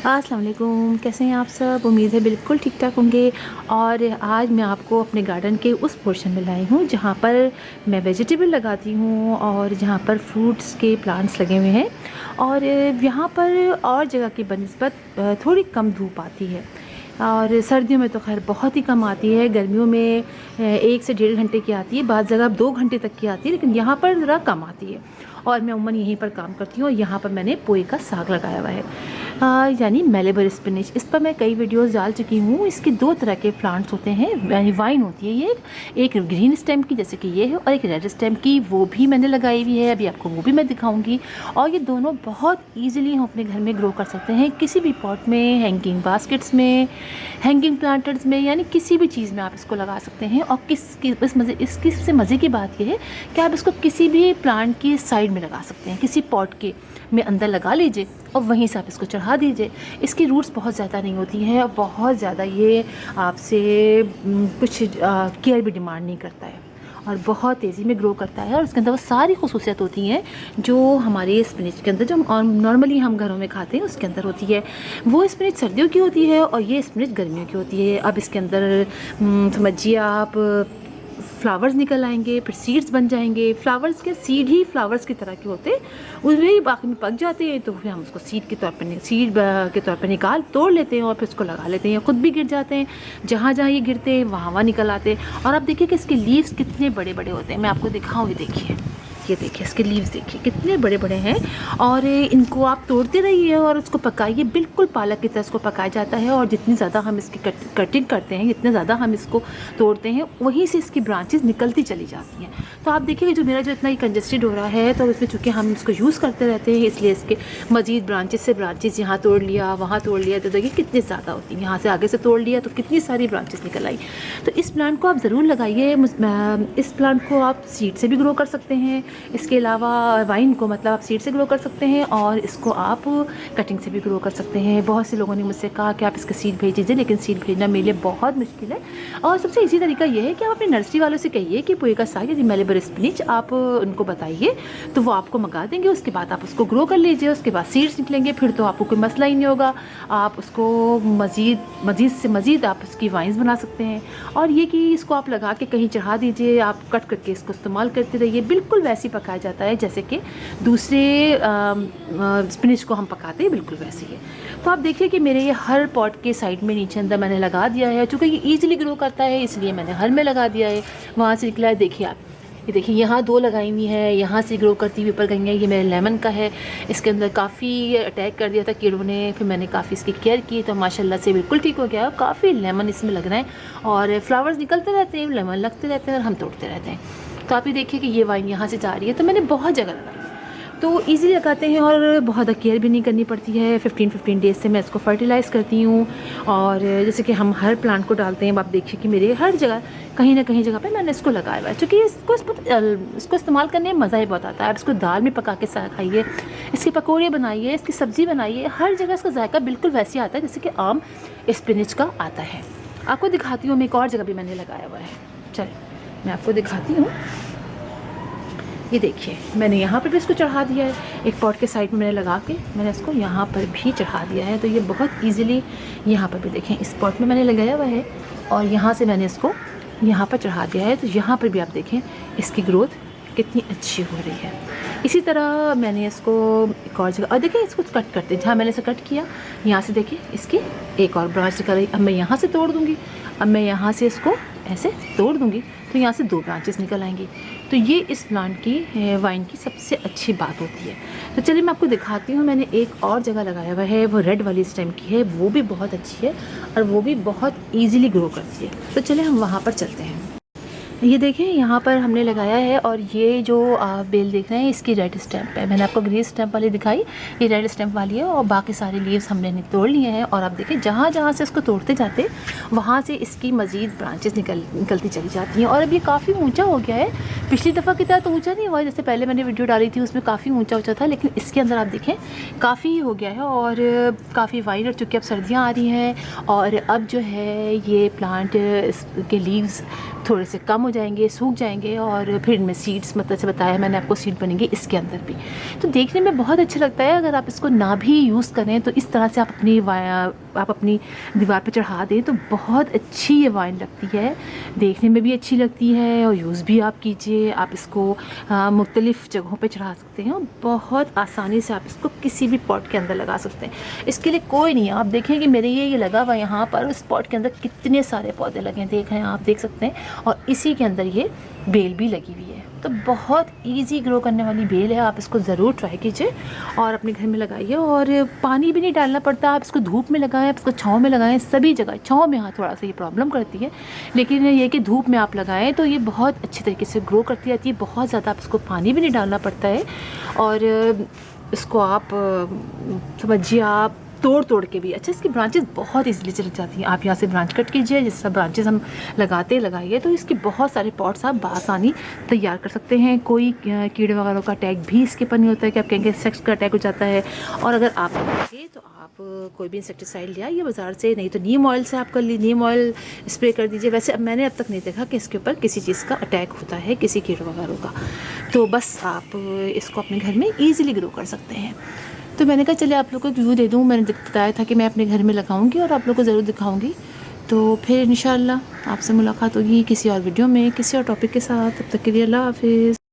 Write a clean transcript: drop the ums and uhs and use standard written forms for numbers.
अस्सलाम वालेकुम, कैसे हैं आप सब। उम्मीद है बिल्कुल ठीक ठाक होंगे। और आज मैं आपको अपने गार्डन के उस पोर्शन में लाई हूँ जहाँ पर मैं वेजिटेबल लगाती हूँ और जहाँ पर फ्रूट्स के प्लांट्स लगे हुए हैं। और यहाँ पर और जगह की बनिस्बत थोड़ी कम धूप आती है और सर्दियों में तो खैर बहुत ही कम आती है। गर्मियों में 1 से 1.5 घंटे की आती है, बाद जगह 2 घंटे तक की आती है, लेकिन यहाँ पर ज़रा कम आती है। और मैं उम्मन यहीं पर काम करती हूँ और यहाँ पर मैंने पोए का साग लगाया हुआ है, यानी मेलेबर स्पिनिच। इस पर मैं कई वीडियोस डाल चुकी हूँ। इसके 2 तरह के प्लांट्स होते हैं, यानी वाइन होती है ये एक ग्रीन स्टेम की जैसे कि ये है, और एक रेड स्टेम की, वो भी मैंने लगाई हुई है। अभी आपको वो भी मैं दिखाऊंगी। और ये दोनों बहुत ईजिली हम अपने घर में ग्रो कर सकते हैं, किसी भी पॉट में, हैंगिंग बास्केट्स में, हैंगिंग प्लांटर्स में, यानी किसी भी चीज़ में आप इसको लगा सकते हैं। और इसकी सबसे मज़े की बात यह है कि आप इसको किसी भी प्लांट की साइड में लगा सकते हैं, किसी पॉट के में अंदर लगा लीजिए और वहीं से आप इसको चढ़ा दीजिए। इसकी रूट्स बहुत ज़्यादा नहीं होती हैं और बहुत ज़्यादा ये आपसे कुछ केयर भी डिमांड नहीं करता है और बहुत तेज़ी में ग्रो करता है। और उसके अंदर वो सारी खुसूसियत होती हैं जो हमारे स्पिनिच के अंदर, जो नॉर्मली हम घरों में खाते हैं, उसके अंदर होती है। वो स्पिनिच सर्दियों की होती है और ये स्पिनिच गर्मियों की होती है। अब इसके अंदर समझिए आप फ्लावर्स निकल आएंगे, फिर सीड्स बन जाएंगे। फ्लावर्स के सीड ही फ्लावर्स की तरह के होते हैं, उसमें ही बाकी में पक जाते हैं, तो फिर हम उसको सीड के तौर पर निकाल तोड़ लेते हैं और फिर उसको लगा लेते हैं। खुद भी गिर जाते हैं, जहाँ जहाँ ये गिरते हैं वहाँ वहाँ निकल आते हैं। और आप देखिए कि इसके लीव्स कितने बड़े बड़े होते हैं। मैं आपको दिखाऊँगी, देखिए, ये देखिए इसके लीव्स देखिए कितने बड़े बड़े हैं। और इनको आप तोड़ते रहिए और उसको पकाइए, बिल्कुल पालक की तरह इसको पकाया जाता है। और जितनी ज़्यादा हम इसकी कटिंग करते हैं, जितने ज़्यादा हम इसको तोड़ते हैं, वहीं से इसकी ब्रांचेस निकलती चली जाती हैं। तो आप देखिए जो मेरा जो इतना ही कंजस्टेड हो रहा है, तो इसमें चूँकि हम इसको यूज़ करते रहते हैं, इसलिए इसके मज़ीद ब्रांचेस से ब्रांचेस यहाँ तोड़ लिया, वहाँ तोड़ लिया, तो देखिए कितनी ज़्यादा होती है। यहाँ से आगे से तोड़ लिया तो कितनी सारी ब्रांचेस निकल आई। तो इस प्लांट को आप ज़रूर लगाइए। इस प्लांट को आप सीड से भी ग्रो कर सकते हैं। इसके अलावा वाइन को मतलब आप सीड से ग्रो कर सकते हैं और इसको आप कटिंग से भी ग्रो कर सकते हैं। बहुत से लोगों ने मुझसे कहा कि आप इसके सीड भेज दीजिए, लेकिन सीड भेजना मेरे लिए बहुत मुश्किल है। और सबसे इजी तरीका ये है कि आप अपने नर्सरी वालों से कहिए कि पोए का साग या मेलेबर स्पिनिच आप उनको बताइए, तो वो आपको मंगा देंगे। उसके बाद आप उसको ग्रो कर लीजिए, उसके बाद सीड्स निकलेंगे, फिर तो आपको कोई मसला ही नहीं होगा। आप उसको मज़ीद आप उसकी वाइन्स बना सकते हैं। और ये कि इसको आप लगा के कहीं चढ़ा दीजिए, आप कट करके इसको इस्तेमाल करते रहिए, बिल्कुल वैसे ही पकाया जाता है जैसे कि दूसरे स्पिनिच को हम पकाते हैं, बिल्कुल वैसे ही है। तो आप देखिए कि मेरे ये हर पॉट के साइड में नीचे अंदर मैंने लगा दिया है। चूँकि ये ईजिली ग्रो करता है इसलिए मैंने हर में लगा दिया है, वहाँ से निकला है। देखिए आप, ये देखिए यहाँ 2 लगाई हुई है, यहाँ से ग्रो करती हुई ऊपर गई है। ये मेरे लेमन का है, इसके अंदर काफ़ी अटैक कर दिया था कीड़ों ने, फिर मैंने काफ़ी इसकी केयर की तो माशाल्लाह से बिल्कुल ठीक हो गया। काफ़ी लेमन इसमें लग रहे हैं और फ्लावर्स निकलते रहते हैं, लेमन लगते रहते हैं और हम तोड़ते रहते हैं। तो आप ये देखिए कि ये वाइन यहाँ से जा रही है, तो मैंने बहुत जगह लगाई, तो ईज़िली लगाते हैं और बहुत केयर भी नहीं करनी पड़ती है। 15 डेज़ से मैं इसको फर्टिलाइज़ करती हूँ। और जैसे कि हम हर प्लांट को डालते हैं, आप देखिए कि मेरे हर जगह कहीं ना कहीं जगह पे मैंने इसको लगाया हुआ है। क्योंकि इसको इस्तेमाल करने में मज़ा ही बहुत आता है। आप इसको दाल में पका के खाइए, इसके पकौड़े बनाइए, इसकी सब्ज़ी बनाइए, हर जगह इसका जायका बिल्कुल वैसे आता है जैसे कि आम स्पिनिच का आता है। आपको दिखाती हूँ, मैं एक और जगह भी मैंने लगाया हुआ है। चलिए मैं आपको दिखाती हूँ। ये देखिए मैंने यहाँ पर भी इसको चढ़ा दिया है, एक पॉट के साइड में मैंने लगा के मैंने इसको यहाँ पर भी चढ़ा दिया है। तो ये बहुत इजीली यहाँ पर भी देखें, इस पॉट में मैंने लगाया हुआ है और यहाँ से मैंने इसको यहाँ पर चढ़ा दिया है। तो यहाँ पर भी आप देखें इसकी ग्रोथ कितनी अच्छी हो रही है। इसी तरह मैंने इसको एक और जगह, और देखिए इसको कट करते, जहाँ मैंने इसे कट किया यहाँ से देखिए इसकी एक और ब्रांच निकल रही। अब मैं यहाँ से तोड़ दूँगी, अब मैं यहाँ से इसको ऐसे तोड़ दूँगी तो यहाँ से 2 ब्रांचेस निकल आएंगी। तो ये इस प्लांट की वाइन की सबसे अच्छी बात होती है। तो चलिए मैं आपको दिखाती हूँ। मैंने एक और जगह लगाया हुआ है, वो रेड वाली स्टेम की है, वो भी बहुत अच्छी है और वो भी बहुत ईजिली ग्रो करती है। तो चलिए हम वहाँ पर चलते हैं। ये देखें यहाँ पर हमने लगाया है और ये जो बेल देख रहे हैं इसकी रेड स्टैम्प है। मैंने आपको ग्रीन स्टैम्प वाली दिखाई, ये रेड स्टैम्प वाली है और बाकी सारे लीव्स हमने तोड़ लिए हैं। और आप देखें जहाँ जहाँ से इसको तोड़ते जाते वहाँ से इसकी मज़ीद ब्रांचेस निकलती चली जाती हैं। और अब ये काफ़ी ऊंचा हो गया है, पिछली दफ़ा की तरह तो ऊंचा नहीं हुआ, जैसे पहले मैंने वीडियो डाली थी उसमें काफ़ी ऊंचा था, लेकिन इसके अंदर आप देखें काफ़ी हो गया है और काफ़ी वाइड। और चूँकि अब सर्दियाँ आ रही हैं और अब जो है ये प्लांट के लीव्स थोड़े से कम हो जाएंगे, सूख जाएंगे और फिर इनमें सीड्स, मतलब से बताया मैंने आपको, सीड बनेंगे इसके अंदर भी। तो देखने में बहुत अच्छा लगता है। अगर आप इसको ना भी यूज़ करें तो इस तरह से आप अपनी दीवार पर चढ़ा दें तो बहुत अच्छी ये वाइन लगती है, देखने में भी अच्छी लगती है और यूज़ भी आप कीजिए। आप इसको मुख्तलिफ़ जगहों पे चढ़ा सकते हैं और बहुत आसानी से आप इसको किसी भी पॉट के अंदर लगा सकते हैं। इसके लिए कोई नहीं है, आप देखें कि मेरे ये लगा हुआ यहाँ पर इस पॉट के अंदर कितने सारे पौधे लगे हैं, देख रहे हैं आप, देख सकते हैं, और इसी के अंदर ये बेल भी लगी हुई है। तो बहुत इजी ग्रो करने वाली बेल है, आप इसको ज़रूर ट्राई कीजिए और अपने घर में लगाइए। और पानी भी नहीं डालना पड़ता, आप इसको धूप में लगाएं, आप इसको छाँव में लगाएं, सभी जगह। छाँव में हाँ थोड़ा सा ये प्रॉब्लम करती है, लेकिन ये कि धूप में आप लगाएं तो ये बहुत अच्छी तरीके से ग्रो करती रहती है। बहुत ज़्यादा आप इसको पानी भी नहीं डालना पड़ता है और इसको आप समझिए आप तोड़ के भी, अच्छा इसकी ब्रांचेस बहुत इजीली चली जाती हैं। आप यहाँ से ब्रांच कट कीजिए, जिस तरह ब्रांचेस हम लगाइए तो इसके बहुत सारे पॉट्स आप बआसानी तैयार कर सकते हैं। कोई कीड़े वगैरह का अटैक भी इसके ऊपर नहीं होता है कि आप कहेंगे इंसेक्ट्स का अटैक हो जाता है। और अगर आप करेंगे तो आप कोई भी इंसेक्टिसाइड ले आइए बाज़ार से, नहीं तो नीम ऑयल से आप कर ली, नीम ऑयल स्प्रे कर दीजिए। वैसे मैंने अब तक नहीं देखा कि इसके ऊपर किसी चीज़ का अटैक होता है, किसी कीड़े वगैरह का। तो बस आप इसको अपने घर में ईज़िली ग्रो कर सकते हैं। तो मैंने कहा चलिए आप लोग को एक व्यू दे दूँ। मैंने बताया था कि मैं अपने घर में लगाऊंगी और आप लोग को ज़रूर दिखाऊंगी। तो फिर इंशाल्लाह आपसे मुलाकात होगी किसी और वीडियो में, किसी और टॉपिक के साथ। तब तक के लिए अल्लाह हाफ़िज़।